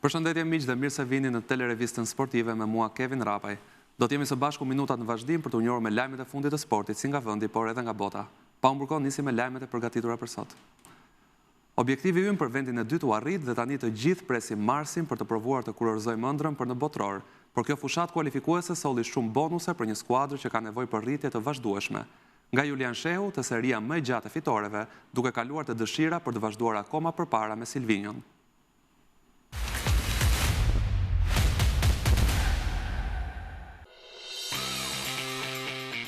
Përshëndetje miq dhe mirë se vini në telerevistën sportive me mua Kevin Rapaj. Do t'jemi së bashku minutat në vazhdim për të njohur me lajmet e fundit të sportit, si nga vendi, por edhe nga bota. Pa u mburkon, nisim me lajmet e përgatitura për sot. Objektivi ynë për vendin e dytë u arrit dhe tani të gjithë presim marsin për të provuar të kurorëzojmë ëndrrën për në botror, por kjo fushat kualifikuese solli shumë bonuse për një skuadër që ka nevojë për rritje të vazhdueshme. Nga Julian Shehu te seria më e gjatë e fitoreve, duke kaluar të dëshira për të vazhduar akoma përpara me Silvinion.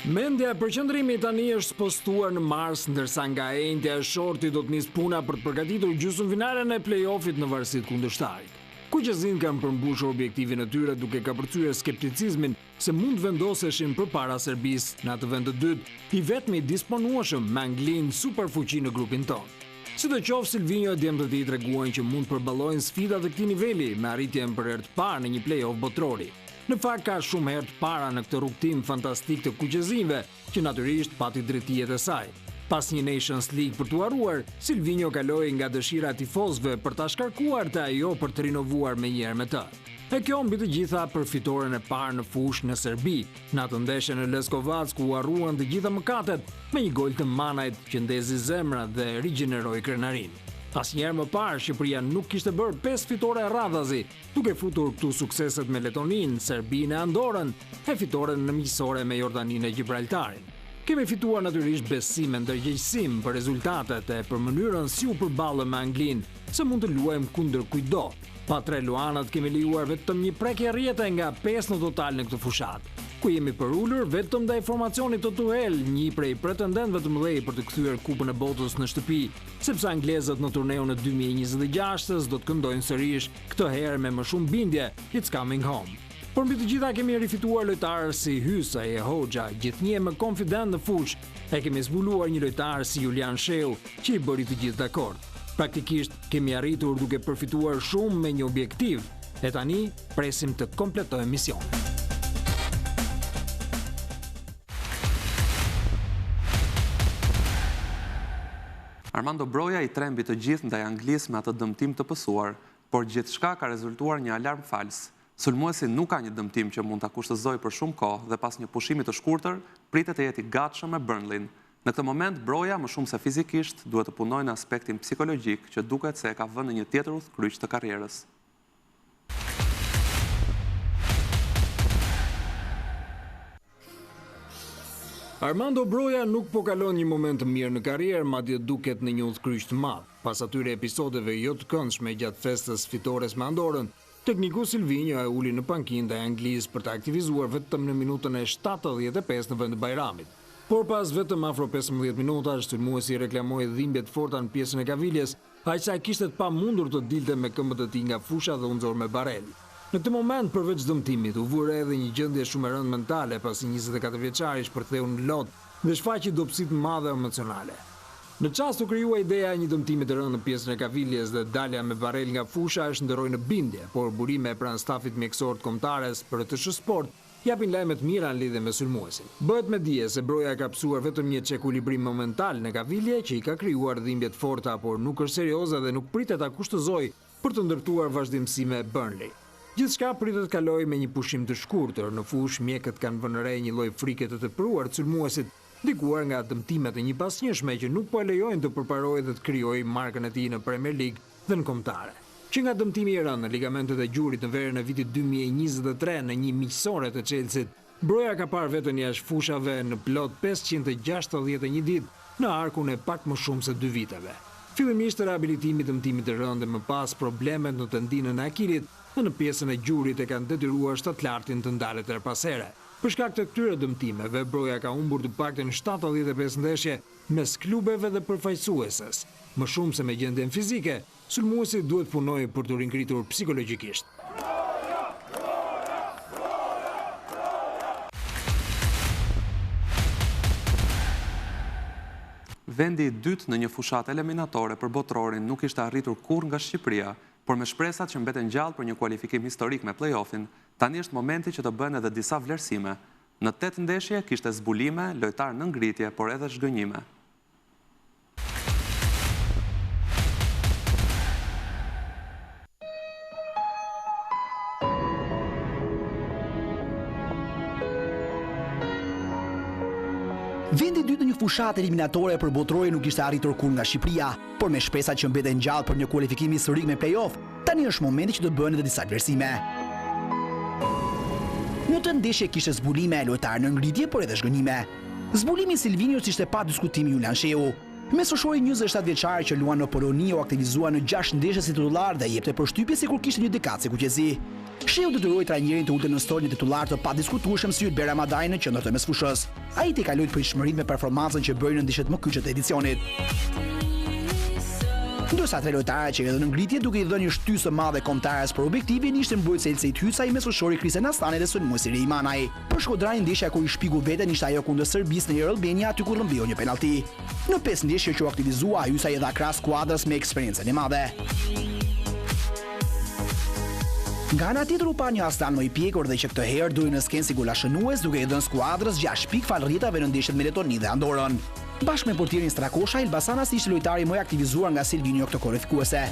Mendja e përqendrimit tani është postuar në Mars, ndërsa nga enjtja e shortit do të nisë puna për të përgatitur gjysmëfinalen e play-offit në varësi të kundërshtarit. Kuqezin kanë përmbushur objektivin e tyre duke kapërcyer skepticizmin se mund vendoseshin përpara Serbisë në atë vend të dytë, i vetmi disponueshëm me Anglinë superfuqi në grupin tonë. Sidoqoftë, Silvinio e djemtë të tij treguan që mund përballojnë sfidat e këtij niveli me arritjen për herë të parë në një play-off botrori. Në fakt ka shumë herë të para në këtë rrugtim fantastik të kuqezinëve, që natyrisht pati drejtijet e saj. Pas një Nations League për t'u harruar, Silvinio kaloi nga dëshira e tifozëve për ta shkarkuar të ajo për të rinovuar menjëherë me të. E kjo mbi të gjitha për fitoren e parë në fushë në Serbi, në atë ndeshje në Leskovac ku u harruan të gjitha mëkatet me një gol të manajt që ndezi zemra dhe rigjeneroi krenarinë. Asnjëherë më parë Shqipëria nuk kishte bërë 5 fitore radhazi, duke futur këtu sukseset me Letoninë, Serbinë e Andorën e fitoren në miqësore me Jordaninë e Gibraltarin. Kemi fituar natyrisht besim e ndërgjegjësim për rezultatet e për mënyrën si u përballëm me Anglinë, se mund të luajmë kundër kujdo. Pa 3 luanat kemi lejuar vetëm një prekje rjete nga 5 në total në këtë fushat, ku jemi përulur vetëm ndaj formacionit të Tuhel, një prej pretendentëve të mëdhej për të kthyer Kupën e Botës në shtëpi, sepse anglezët në turneun e 2026 do të këndojnë sërish, këtë herë me më shumë bindje, It's Coming Home. Por mbi të gjitha kemi rifituar lojtarë si Hysa e Hoxha, gjithnjë më konfident në fushë, e kemi zbuluar një lojtar si Julian Shehu, që i bëri të gjithë dakord. Praktikisht kemi arritur duke përfituar shumë me një objektiv, e tani presim të kompletojmë misionin. Armando Broja i trembi të gjithë ndaj Anglisë me atë dëmtim të pësuar, por gjithçka ka rezultuar një alarm fals. Sulmuesi nuk ka një dëmtim që mund ta kushtëzojë për shumë kohë dhe pas një pushimi të shkurtër, pritet të jetë i gatshëm me Burnleyn. Në këtë moment Broja, më shumë se fizikisht, duhet të punojë në aspektin psikologjik, që duket se e ka vënë në një tjetër udhkryq të karrierës. Armando Broja nuk po kalon një moment të mirë në karrierë, madje duket në një udhkryq të madh. Pas atyre episodeve jo të këndshme gjatë festës fitores me Andorën, tekniku Silvinio e uli në pankinë ndaj Anglisë për të aktivizuar vetëm në minutën e 75 në vend të Bajramit. Por pas vetëm afro 15 minutash, sulmuesi reklamoi dhimbje të forta në pjesën e kaviljes, aq sa kishte të pamundur të dilte me këmbët e tij nga fusha dhe u nxor me barel. Në këtë moment, përveç dëmtimit, u vure edhe një gjendje shumë e rëndë mentale pasi 24 vjeçari shpërtheu në lot dhe shfaqi dobësi të mëdha emocionale. Në çast u krijua ideja e një dëmtimi të rëndë në pjesën e kaviljes dhe dalja me barel nga fusha është ndëroi në bindje, por burime pranë stafit mjekësor të kombëtares për TSH Sport japin lajme të mira në lidhje me sulmuesin. Bëhet me dije se Broja ka psuar vetëm një çekuilibrim momental në kavilje që i ka krijuar dhimbje të forta, por nuk është serioze dhe nuk pritet ta kushtëzojë për të ndërtuar vazhdimsi me Burnley. Gjithçka pritet kaloj me një pushim të shkurtër. Në fushë mjekët kanë vënë re një lloj frike të tepruar të sulmuesit, ndikuar nga dëmtimet e një pasnjëshme që nuk po e lejojnë të përparojë dhe të krijojë markën e tij në Premier League dhe në kombëtare. Që nga dëmtimi i rënd në ligamentet e gjurit në verën e vitit 2023 në një miqësore të Chelsea, Broja ka parë veten jashtë fushave në plot 561 ditë në arkun e pak më shumë se 2 viteve. Fillimisht rehabilitimi i dëmtimit të rënd dhe më pas problemet në tendinën e akilit dhe në pjesën e gjurit e kanë detyruar shtatlartin të ndalet her pas here. Për shkak të këtyre dëmtimeve, Broja ka humbur të paktën 75 ndeshje mes klubeve dhe përfaqësueses. Më shumë se me gjendjen fizike, sulmuesi duhet punojë për të ringritur psikologjikisht. Vendi i dytë në një fushat eliminatore për botrorin nuk ishte arritur kurrë nga Shqipëria, por me shpresat që mbeten gjallë për një kualifikim historik me play-offin, tani është momenti që të bëhen edhe disa vlerësime. Në 8 ndeshje kishte zbulime, lojtar në ngritje, por edhe zhgënjime. Vendi i dytë në një fushatë eliminatore për botrore nuk ishte arritur kur nga Shqipëria, por me shpresat që mbeten gjallë për një kualifikim historik me play-off, tani është momenti që të bëhen edhe disa vlerësime. Në të ndeshje kishte zbulime, lojtarë në ngritje, por edhe zhgënjime. Zbulimi i Silvinios ishte pa diskutim Julian Sheu. Mesoshori 27 vjeçar që luan në Poloni u aktivizua në 6 ndeshje si titullar dhe jepte përshtypje sikur kishte një dekadë kuqezi. Sheu detyroi trajnerin të ulte në stol një titullar të padiskutueshëm si Ylber Ramadani në qendër të mesfushës. Ai t'i kaloi pritshmërinë me performancën që bëri në ndeshjet më kyçe të edicionit. Ndërsa tre lojtarët që edhe në ngritje duke i dhënë një shtysë madhe kombëtares për objektivin ishte mbrojtësi Elcejt Hyca, i mesoshori Krisen Asllani dhe sulmuesi Reimanaj. Për Shkodranin ndeshja kur i shpigu veten ishte ajo kundër Serbisë në Air Albania, aty ku rrëmbeu një penallti. Në 5 ndeshje që u aktivizua, Hyca i dha krah skuadrës me eksperiencën e madhe. Nga ana tjetër u pa një Aslan më i pjekur dhe që këtë herë duri në skenë si golashënues duke i dhënë skuadrës 6 pikë fal rritave në ndeshjet me Letoni dhe Andorën. Bashkë me portierin Strakosha, Elbasanas ishte lojtari më i aktivizuar nga Silvinio këtë kualifikuese.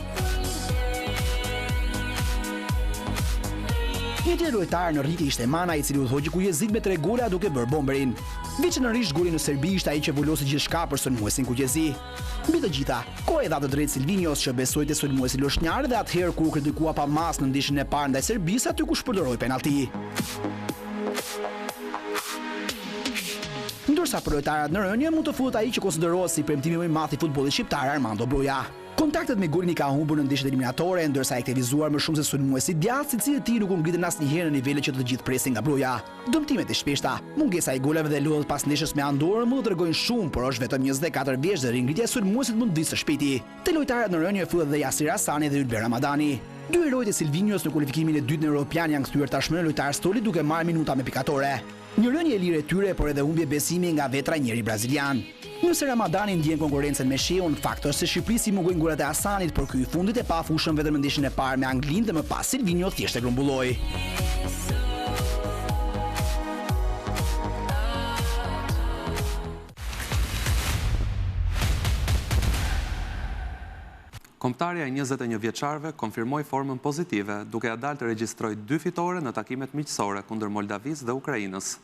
Një tjetër lojtar në rritje ishte Mana, i cili udhëhoqi kuqezit me 3 gola duke bërë bomberin. Veçanërisht goli në Serbi ishte ai që vulosi gjithçka për sulmuesin kuqezi. Mbi të gjitha, kohë e dha të drejtë Silvinios që besoi te sulmuesi loshnjar dhe atëherë kur u kritikua pa mas në ndeshjen e parë ndaj Serbisë aty ku shpërdoroi penallti. Ndërsa për lojtarët në rënje mund të futet ai që konsiderohet si premtimi më i madh i futbollit shqiptar, Armando Broja. Kontaktet me golin i ka humbur në ndeshjet eliminatore, ndërsa e aktivizuar më shumë se sulmuesi djathtë, i cili ti nuk u ngritën asnjëherë në nivelet që të gjithë presin nga Broja. Dëmtimet e shpeshta, mungesa e golave dhe lodhet pas ndeshjes me Andorën mund të tregojnë shumë, por është vetëm 24 vjeç dhe ringritja e sulmuesit mund të vijë së shpejti. Te lojtarët në rënje futet dhe Yasir Hasani dhe Ylber Ramadani. Dy herojtë e Silvinios në kualifikimin e dytë në Europian janë kthyer tashmë në lojtar stoli duke marrë minuta me pikatore. Një rënje e lirë e tyre, por edhe humbje besimi nga vetra njëri brazilian. Nëse Ramadani ndjen konkurrencën me Sheun, fakti është se Shqipërisë i mungojnë golat e Hasanit, por ky i fundit e pa fushën vetëm në ndeshjen e parë me Anglinë dhe më pas Silvinio thjesht e grumbulloi. Kombëtarja e 21 vjeçarëve konfirmoi formën pozitive, duke ia dalë të regjistrojë 2 fitore në takimet miqësore kundër Moldavisë dhe Ukrainës.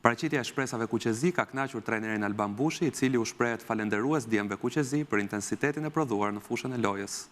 Paraqitja e shpresave kuqezi ka kënaqur trajnerin Alban Bushi, i cili u shprehet falënderues djemve kuqezi për intensitetin e prodhuar në fushën e lojës.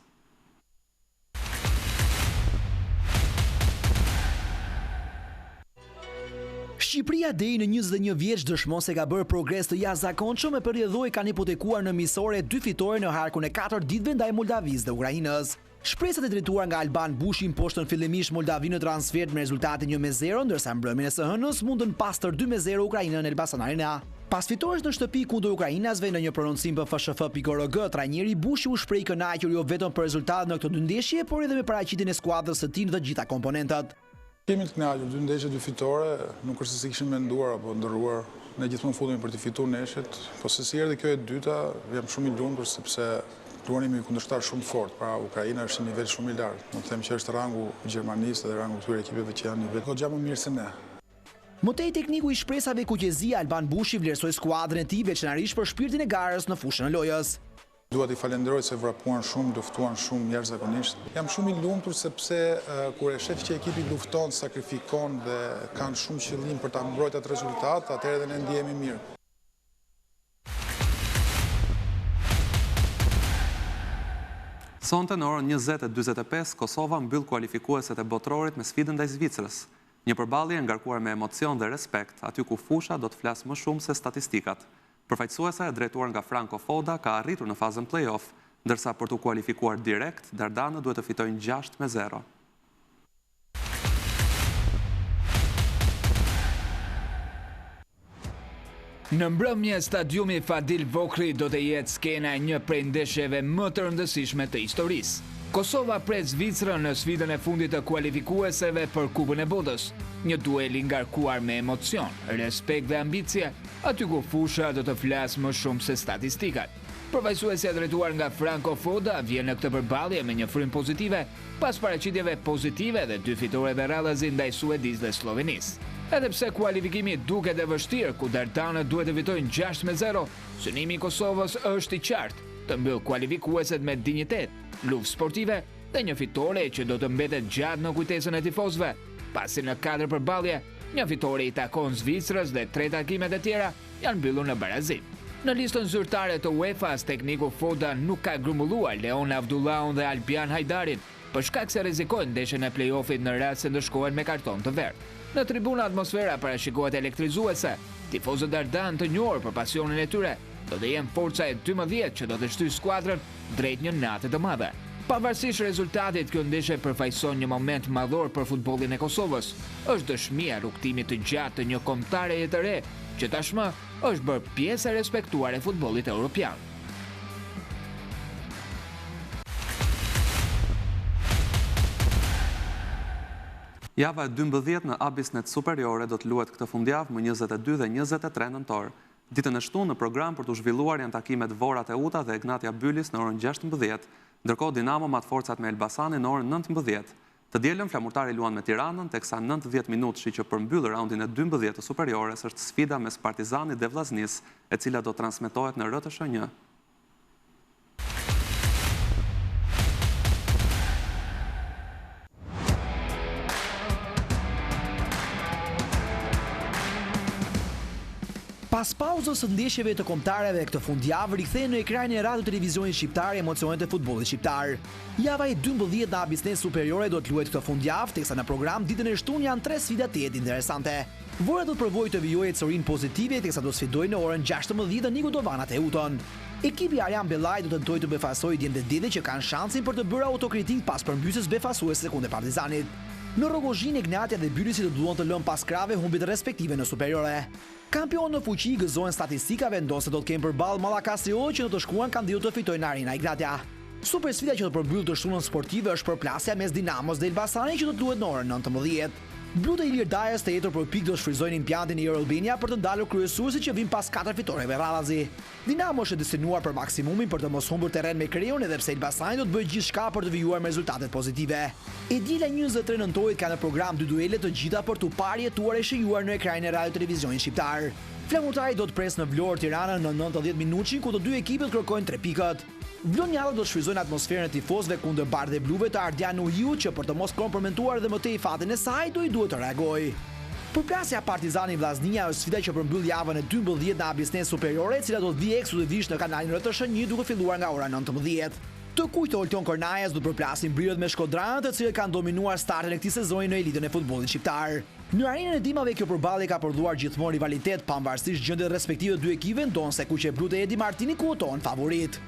Shqipëria deri në 21 vjeç dëshmon se ka bërë progres të jashtëzakonshëm e për rrjedhoi kanë hipotekuar në miqësore 2 fitore në harkun e 4 ditëve ndaj Moldavisë dhe Ukrainës. Shpresat e drejtuara nga Alban Bushi imposhtën fillimisht Moldavinë në transfer me rezultatin 1-0, ndërsa mbrëmjen e së hënës mundën pastër 2-0 Ukrainën në Elbasan Arena. Pas fitores në shtëpi kundër ukrainasve në një prononcim për FSHF.org, trajneri Bushi u shpreh i kënaqur jo vetëm për rezultatet në këto 2 ndeshje, por edhe me paraqitjen e skuadrës së tij në të gjitha komponentët. Kemi të kënaqur, 2 ndeshje, 2 fitore, nuk është se kishim menduar apo ndërruar. Ne gjithmonë futemi për të fituar ndeshjet, po se si erdhi kjo e dyta, jam shumë i lumtur sepse luanim me kundërshtar shumë fort. Pra Ukraina është një nivel shumë i lartë. Mund të them që është rangu i Gjermanisë dhe rangu këtyre ekipeve që janë nivel goxha më mirë se ne. Mëtej tekniku i shpresave kuqezi Alban Bushi vlerësoi skuadrën e tij veçanërisht për shpirtin e garës në fushën e lojës. Dua t'i falenderoj se vrapuan shumë, luftuan shumë jashtëzakonisht. Jam shumë i lumtur sepse kur e shef që ekipi lufton, sakrifikon dhe kanë shumë qëllim për ta mbrojtur atë rezultat, atëherë edhe ne ndihemi mirë. Sonte në orën 20:45 Kosova mbyll kualifikueset e botrorit me sfidën ndaj Zvicrës. Një përballje ngarkuar me emocion dhe respekt, aty ku fusha do të flasë më shumë se statistikat. Përfaqësuesa e drejtuar nga Franco Foda ka arritur në fazën play-off, ndërsa për të kualifikuar direkt, Dardanët duhet të fitojnë 6-0. Në mbrëmje, stadiumi Fadil Vokri do të jetë skena e një prej ndeshjeve më të rëndësishme të historisë. Kosova pret Zvicrën në sfidën e fundit të kualifikueseve për Kupën e Botës. Një duel i ngarkuar me emocion, respekt dhe ambicie, aty ku fusha do të flasë më shumë se statistikat. Përfaqësuesja drejtuar nga Franco Foda vjen në këtë përballje me një frym pozitive, pas paraqitjeve pozitive dhe 2 fitoreve rradhazi ndaj Suedisë dhe Slovenisë. Edhe pse kualifikimi duket e vështirë, ku Dardanët duhet të fitojnë 6-0, synimi i Kosovës është i qartë, të mbyll kualifikueset me dinjitet, luftë sportive dhe një fitore që do të mbetet gjatë në kujtesën e tifozëve, pasi në 4 përballje Një fitore i takon Zvicrës dhe 3 takimet e tjera janë mbyllur në barazim. Në listën zyrtare të UEFA-s, tekniku Foda nuk ka grumbulluar Leon Avdullaun dhe Albian Hajdarin, për shkak se rrezikojnë ndeshjen e play-offit në rast se ndëshkohen me karton të verdh. Në tribuna atmosfera parashikohet elektrizuese. Tifozët ardan të njohur për pasionin e tyre do të jenë forca e 12 që do të shtyjë skuadrën drejt një nate të madhe. Pavarësisht rezultatit, kjo ndeshje përfaqëson një moment madhor për futbollin e Kosovës. Është dëshmia e rrugtimit të gjatë të një kombëtareje të re, që tashmë është bërë pjesë e respektuar e futbollit evropian. Java e 12 në Abisnet Superiore do të luhet këtë fundjavë më 22 dhe 23 nëntor. Ditën e shtunë në program për të zhvilluar janë takimet Vorat e Uta dhe Egnatia Bylis në orën 16, ndërkohë Dinamo mat forcat me Elbasani në orën 19. Të dielën flamurtari luan me Tiranën, teksa 90 minutë shi që përmbyll raundin e 12 të superiores është sfida mes Partizanit dhe Vllaznis, e cila do transmetohet në RTS1. Pas pauzës së ndeshjeve të kombëtareve këtë fundjavë, rikthehen në ekranin e radio televizionit shqiptar emocionet e futbollit shqiptar. Java e 12 në Abisnet Superiore do të luhet këtë fundjavë, teksa në program ditën e shtunë janë 3 sfida të jetë interesante. Vora do të provojë të vijojë Corin pozitive, teksa do sfidojë në orën 16 dhe Niku Dovanat e Uton. Ekipi Arjan Bellaj do të tentojë të befasojë Djemtë Dede që kanë shansin për të bërë autokritik pas përmbysjes befasuese kundër Partizanit. Në Rogozhin, Egnatia dhe Bylisi do duan të lënë pas krave humbit respektive në superiore. Kampion në fuqi gëzohen statistikave, ndonse do të kenë përballë Mallakastriolli që në të shkuan kanë ditur të fitojnë Arena Egnatia. Super sfida që do përmbyll të shtunën sportive është përplasja mes Dinamos dhe Elbasanit që do të luhet në orën 19. Blutë e Ilir Dajës të jetur për pikë do shfryzojnë impiantin e Eurobenia për të ndalur kryesuesit që vijnë pas 4 fitoreve radhazi. Dinamo është destinuar për maksimumin për të mos humbur terren me Kreun, edhe pse Elbasani do të bëjë gjithçka për të vijuar me rezultatet pozitive. E dila 23 nëntorit ka në program 2 duele të gjitha për të parë, jetuar e shijuar në ekranin e radio televizionit shqiptar. Flamurtari do të presë në Vlorë Tiranën në 90 minutë, ku të dy ekipet kërkojnë 3 pikët. Vlonjallët do të shfryzojnë atmosferën e tifozëve kundër bardhë dhe bluve të Ardian Uhiu, që për të mos kompromentuar dhe më tej fatin e saj do i duhet të reagojë. Përplasja Partizani Vllaznia është sfida që përmbyll javën e 12 në Abisnet Superiore, e cila do të vijë ekskluzivisht në kanalin RTS1 duke filluar nga ora 19. Të kujtë Olton Kornajas do të përplasin Brirët me Shkodranët, të cilët kanë dominuar startin e këtij sezoni në elitën e futbollit shqiptar. Në arenën e dimave kjo përballje ka prodhuar gjithmonë rivalitet, pavarësisht gjendjes respektive dy ekipeve, ndonse kuqe blu të Edi Martini quotohen favorit.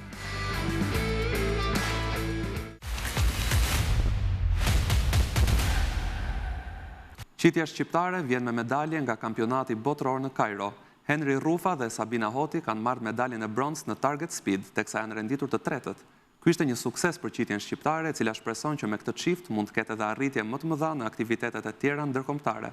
Qitja shqiptare vjen me medalje nga kampionati botror në Kairo. Henry Rufa dhe Sabina Hoti kanë marrë medaljen e bronz në target speed, teksa janë renditur të tretët. Ky ishte një sukses për qitjen shqiptare, e cila shpreson që me këtë çift mund të ketë edhe arritje më të mëdha në aktivitetet e tjera ndërkombëtare.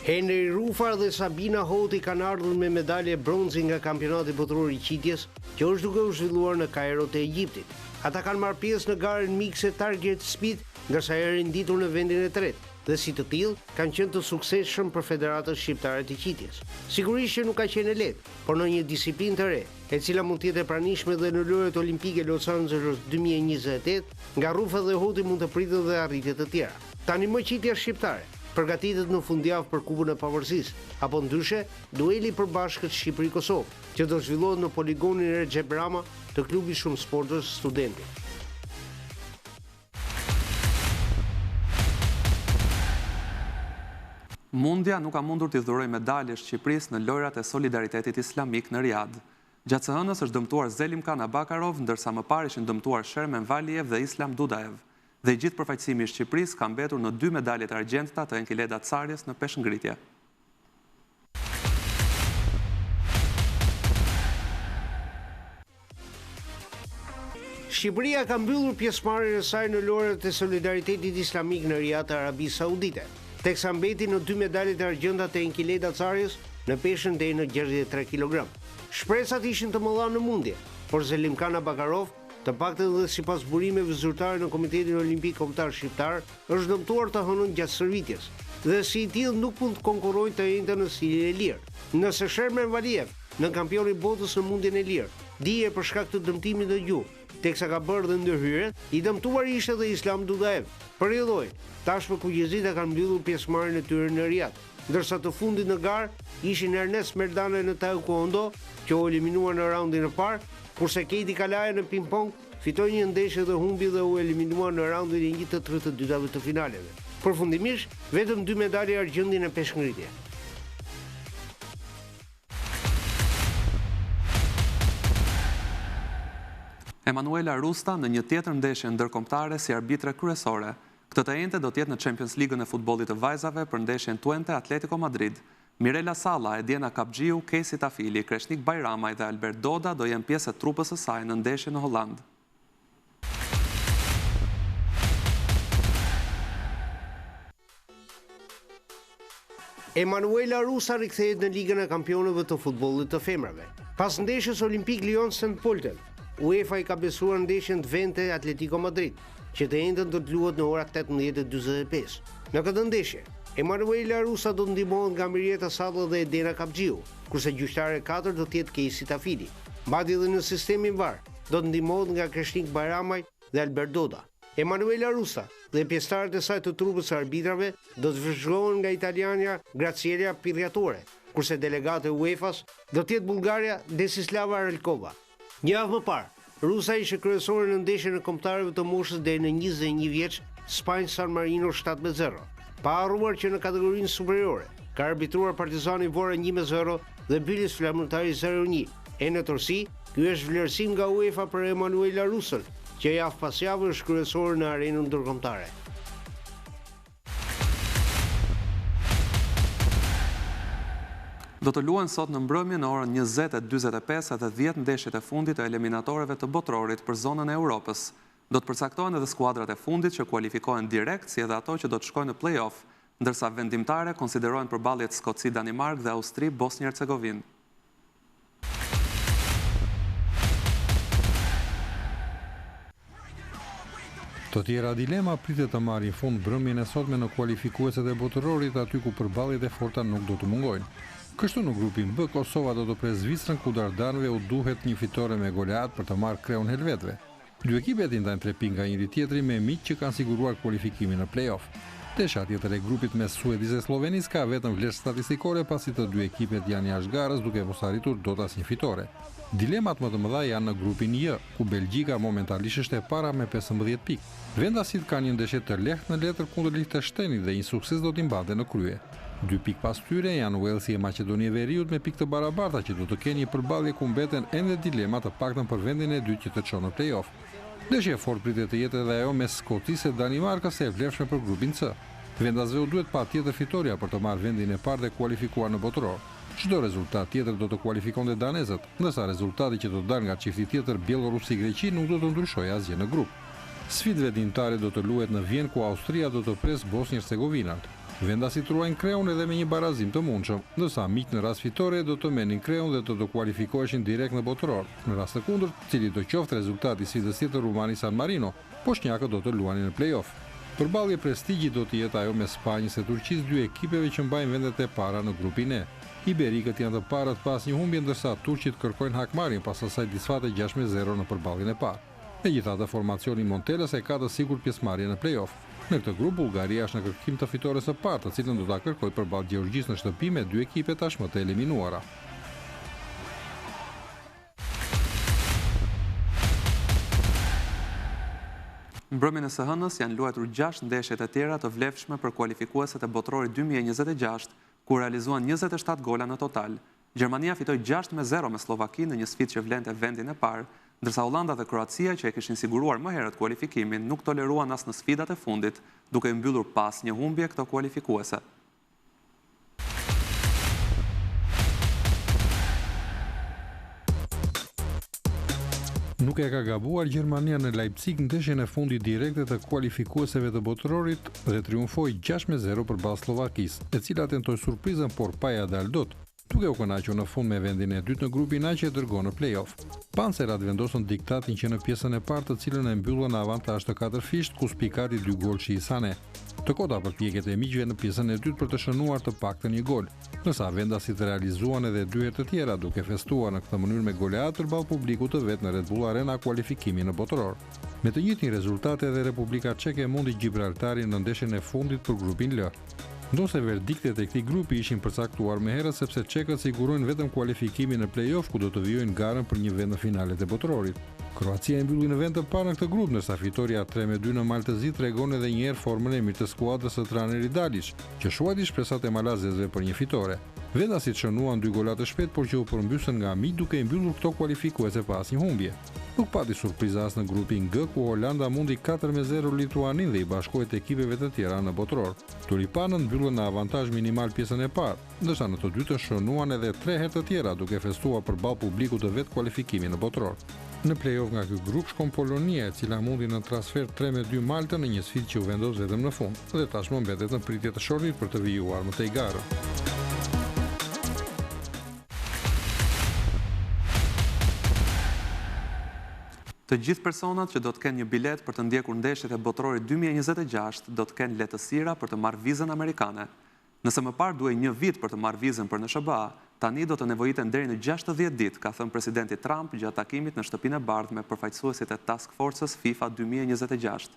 Henry Rufa dhe Sabina Hoti kanë ardhur me medalje bronzi nga kampionati botror i qitjes, që është duke u zhvilluar në Kairo të Egjiptit. Ata kanë marrë pjesë në garën mikse target speed, ndërsa janë renditur në vendin e tretë, dhe si të tillë kanë qenë të suksesshëm për Federatën Shqiptare të Qitjes. Sigurisht që nuk ka qenë lehtë, por në një disiplinë të re, e cila mund të jetë e pranishme dhe në lojët olimpike Los Angeles 2028, nga Rufa dhe Hoti mund të pritën dhe arritje të tjera. Tani më qitja shqiptare përgatitet në fundjavë për Kupën e Pavarësisë, apo ndryshe dueli i përbashkët Shqipëri-Kosovë, që do zhvillohet në poligonin e Recep Rama të klubit shumë sportës Studenti. Mundja nuk ka mundur t'i dhurojë medalje Shqipërisë në lojrat e solidaritetit islamik në Riyadh. Gjatë së hënës është dëmtuar Zelimkan Abakarov, ndërsa më parë ishin dëmtuar Shermen Valiev dhe Islam Dudaev. Dhe i gjithë përfaqësimi i Shqipërisë ka mbetur në 2 medaljet e argjendta të Enkileda Carjes në peshngritje. Shqipëria ka mbyllur pjesëmarrjen e saj në lojrat e solidaritetit islamik në Riyadh të Arabisë Saudite, teksa mbeti në 2 medaljet e argjendta të Enkileda Carjes në peshën deri në 63 kg. Shpresat ishin të mëdha në mundje, por Zelimkan Abakarov, të paktën dhe sipas burimeve zyrtare në Komitetin Olimpik Kombëtar Shqiptar, është dëmtuar të hënën gjatë shërbitjes, dhe si i tillë nuk mund të konkurrojnë të njëjtën në stilin e lirë. Nëse Shermen Valiev, në kampioni botës në mundjen e lirë, dije për shkak të dëmtimit në gjuhë, teksa ka bërë dhe ndërhyrjen, I dëmtuar ishte dhe Islam Dudaev. Përjedhoi, tashmë kuqezita kanë mbyllur pjesëmarrjen e tyre në Riyadh, ndërsa të fundit në garë ishin Ernest Merdane në taekwondo, që u eliminuar në raundin e parë, kurse Katie Kalaja në ping-pong fitoi një ndeshje dhe humbi dhe u eliminua në raundin e 1 të 32 të finaleve. Përfundimisht, vetëm 2 medalje argjendin e peshkngritje. Emanuela Rusta në një tjetër ndeshje ndërkombëtare si arbitre kryesore. Këtë të njëjtë do të jetë në Champions League-ën e futbollit të vajzave për ndeshjen Twente Atletico Madrid. Mirela Salla, Edjena Kapxhiu, Kesi Tafili, Kreshnik Bajramaj dhe Albert Doda do jenë pjesë e trupës së saj në ndeshjen në Holland. Emanuela Rusa rikthehet në Ligën e Kampionëve të futbollit të femrave. Pas ndeshjes Olimpik Lyon St. Pölten, UEFA I ka besuar ndeshjen Twente Atletico Madrid, që të njëjtën do të luhet në ora 18:45. Në këtë ndeshje, Emanuela Rusa do të ndihmohet nga Mirjeta Salla dhe Edena Kapxhiu, kurse gjyqtare 4 do të jetë Kesi Tafili. Madje edhe në sistemin VAR do të ndihmohet nga Kreshnik Bajramaj dhe Albert Doda. Emanuela Rusa dhe pjesëtarët e saj të trupës së arbitrave do të vëzhgohen nga italiania Graciela Pirriatore, kurse delegate UEFA-s do të jetë Bullgaria Desislava Ralkova. Një javë më parë, Rusa ishte kryesore në ndeshjen e kombëtarëve të moshës deri në 21 vjeç, Spanjë San Marino 7-0. Pa harruar që në kategorinë superiore ka arbitruar Partizani Vora 1-0 dhe Bylis Flamurtari 0-1. E në tërësi, ky është vlerësim nga UEFA për Emanuela Rusën, që javë pas javë është kryesore në arenën ndërkombëtare. Do të luajnë sot në mbrëmje në orën 20:45 edhe 10 ndeshjet e fundit të eliminatoreve të botrorit për zonën e Europës. Do të përcaktohen edhe skuadrat e fundit që kualifikohen direkt, si edhe ato që do të shkojnë në play-off, ndërsa vendimtare konsiderojnë përballjet Skoci, Danimark dhe Austri, Bosnjë Hercegovinë. Të tjera dilema pritet të marrin fund mbrëmjen e sotme në kualifikueset e botërorit, aty ku përballjet e forta nuk do të mungojnë. Kështu në grupin B, Kosova do të pres Zvicrën, ku dardanëve u duhet një fitore me goleat për të marrë kreun helvetëve. Dy ekipet I ndajnë 3 pikë nga njëri tjetri me miq që kanë siguruar kualifikimin në play-off. Ndeshja tjetër e grupit mes Suedisë dhe Slovenisë ka vetëm vlerë statistikore, pasi të dy ekipet janë jashtë garës duke mos arritur dot asnjë fitore. Dilemat më të mëdha janë në grupin J, ku Belgjika momentalisht është e para me 15 pikë. Vendasit kanë një ndeshje të lehtë në letër kundër Liechtensteinit dhe një sukses do t'i mbante në krye. 2 pikë pas tyre janë Walesi e Maqedonia e Veriut me pikë të barabarta që do të kenë një përballje ku mbeten ende dilema të paktën për vendin e dytë që të çon në play-off. Ndeshje e fortë pritet të jetë edhe ajo mes Skocisë e Danimarkës e vlefshme për grupin C. Vendasve u duhet patjetër fitoria për të marrë vendin e parë dhe kualifikuar në botëror. Çdo rezultat tjetër do të kualifikonte danezët, ndërsa rezultati që do të dalë nga çifti tjetër Bielorusi-Greqi nuk do të ndryshojë asgjë në grup. Sfidë vendimtare do të luhet në Vjenë, ku Austria do të pres Bosnjë Hercegovinën. Vendasit ruajnë kreun edhe me një barazim të mundshëm, ndërsa miq në rast fitore do të merrnin kreun dhe do të kualifikoheshin direkt në botëror. Në rast të kundërt, cili do qoftë rezultati I sfidës tjetër Rumani San Marino, poshtnjakët do të luanin në play-off. Përballje prestigji do të jetë ajo me Spanjës e Turqisë, dy ekipeve që mbajnë vendet e para në grupin E. Iberikët janë të parët pas një humbje, ndërsa turqit kërkojnë hakmarrjen pas asaj disfate 6-0 në përballjen e parë. Megjithatë, formacioni Monteles e ka të sigurt pjesëmarrje në play-off. Në këtë grup, Bullgaria është në kërkim të fitores së parë, të cilën do ta kërkojë përballë Gjeorgjisë në shtëpi me dy ekipe tashmë të eliminuara. Mbrëmjen e së hënës janë luajtur 6 ndeshjet e tjera të vlefshme për kualifikueset e botrorit 2026, ku realizuan 27 gola në total. Gjermania fitoi 6-0 me Slovakinë në një sfidë që vlente vendin e parë, ndërsa Holanda dhe Kroacia, që e kishin siguruar më herët kualifikimin, nuk toleruan as në sfidat e fundit, duke mbyllur pas një humbje këto kualifikuese. Nuk e ka gabuar Gjermania në Leipzig ndeshjen e fundit direkte të kualifikueseve të botërorit dhe triumfoi 6-0 përballë Slovakisë, e cila tentoi surprizën por pa ja dalë dot. duke u kënaqur në fund me vendin e dytë në grupin A që e dërgon në play-off. Pancerat vendosën diktatin që në pjesën e parë të cilën e mbyllën në avantazh të 4 fisht ku spikati 2 golçi i Sane. Të kota përpjekjet e miqve në pjesën e dytë për të shënuar të paktën 1 gol, ndërsa vendasit realizuan edhe 2 herë të tjera duke festuar në këtë mënyrë me goleat përballë publikut të vet në Red Bull Arena kualifikimin në botëror. Me të njëjtin rezultat edhe Republika Çeke mundi Gibraltarin në ndeshjen e fundit për grupin L. Ndosë verdiktet e këtij grupi ishin përcaktuar më herët sepse çekët sigurojnë vetëm kualifikimin në play-off ku do të vijojnë garën për një vend në finalet e botërorit. Kroacia e mbylli në vend të parë në këtë grup, ndërsa fitoria 3-2 në Maltezi tregon edhe një herë formën e mirë të skuadrës së trajnerit Dalić, që shuajti shpresat e malazezëve për një fitore. Vendasit shënuan 2 gola të shpejt, por që u përmbysën nga miq duke i mbyllur këto kualifikuese pas një humbje. Nuk pati surpriza as në grupin G, ku Holanda mundi 4-0 Lituanin dhe i bashkohet ekipeve të tjera në botëror. Tulipanët mbyllën në avantazh minimal pjesën e parë, ndërsa në të dytën shënuan edhe 3 herë të tjera duke festuar përballë publikut të vet kualifikimin në botëror. Në play-off nga ky grup shkon Polonia, e cila mundi në transfer 3-2 Maltën në një sfidë që u vendos vetëm në fund, dhe tashmë mbetet në pritje të shortit për të vijuar më tej garën. Të gjithë personat që do të kenë një bilet për të ndjekur ndeshjet e botrorit 2026 do të kenë lehtësira për të marrë vizën amerikane. Nëse më parë duhej 1 vit për të marrë vizën për në SBA, tani do të nevojiten deri në 60 ditë, ka thënë presidenti Trump gjatë takimit në Shtëpinë e Bardhë me përfaqësuesit e Task Force-s FIFA 2026.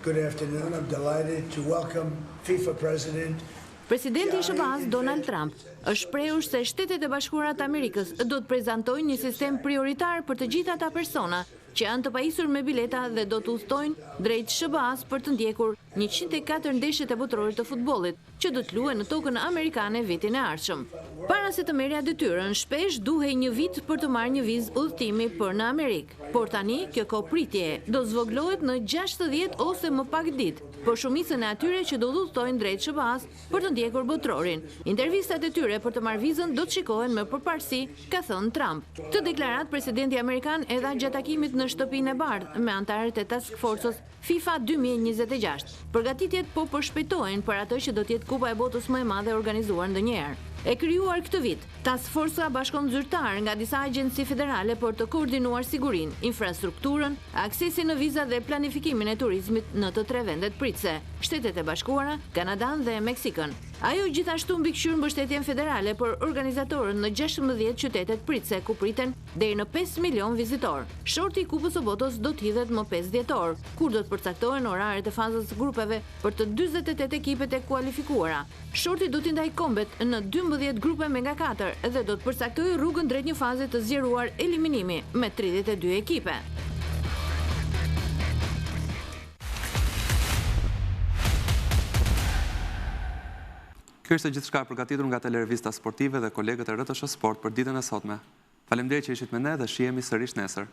Good afternoon. I'm delighted to welcome FIFA President Presidenti i SBA-s Donald Trump është shprehur se Shtetet e Bashkuara të Amerikës do të prezantojnë një sistem prioritar për të gjithë ata persona që janë të pajisur me bileta dhe do të udhtojnë drejt SBA-s për të ndjekur 104 ndeshjet e botërorit të futbollit, që do të luhen në tokën amerikane vitin e ardhshëm. Para se të merrja detyrën, shpesh duhej 1 vit për të marrë një vizë udhëtimi për në Amerikë. Por tani, kjo kohëpritje do zvogëlohet në 60 ose më pak ditë, për shumicën e atyre që do udhtojnë drejt SBA-s për të ndjekur botërorin. Intervistat e tyre për të marrë vizën do të shikohen me përparësi, ka thënë Trump. Këtë deklarat presidenti amerikan e dha gjatë takimit në Shtëpinë e Bardhë me anëtarët e Task Force-s FIFA 2026. Përgatitjet po përshpejtohen për atë që do të jetë Kupa e Botës më e madhe organizuar ndonjëherë. E krijuar këtë vit, Task Force-a bashkon zyrtar nga disa agjenci federale për të koordinuar sigurinë, infrastrukturën, aksesin në viza dhe planifikimin e turizmit në të 3 vendet pritëse, Shtetet e Bashkuara, Kanadan dhe Meksikën. Ajo gjithashtu mbikëqyr mbështetjen federale për organizatorën në 16 qytetet pritëse ku priten deri në 5 milion vizitor. Shorti i Kupës së Botës do të hidhet më 5 dhjetor, kur do të përcaktohen oraret e fazës grupeve për të 48 ekipet e kualifikuara. Shorti do t'i ndajë kombet në 12 grupe me nga 4 dhe do të përcaktojë rrugën drejt një faze të zgjeruar eliminimi me 32 ekipe. Kjo ishte gjithçka përgatitur nga Telerevista Sportive dhe kolegët e RTS Sport për ditën e sotme. Faleminderit që ishit me ne dhe shihemi sërish nesër.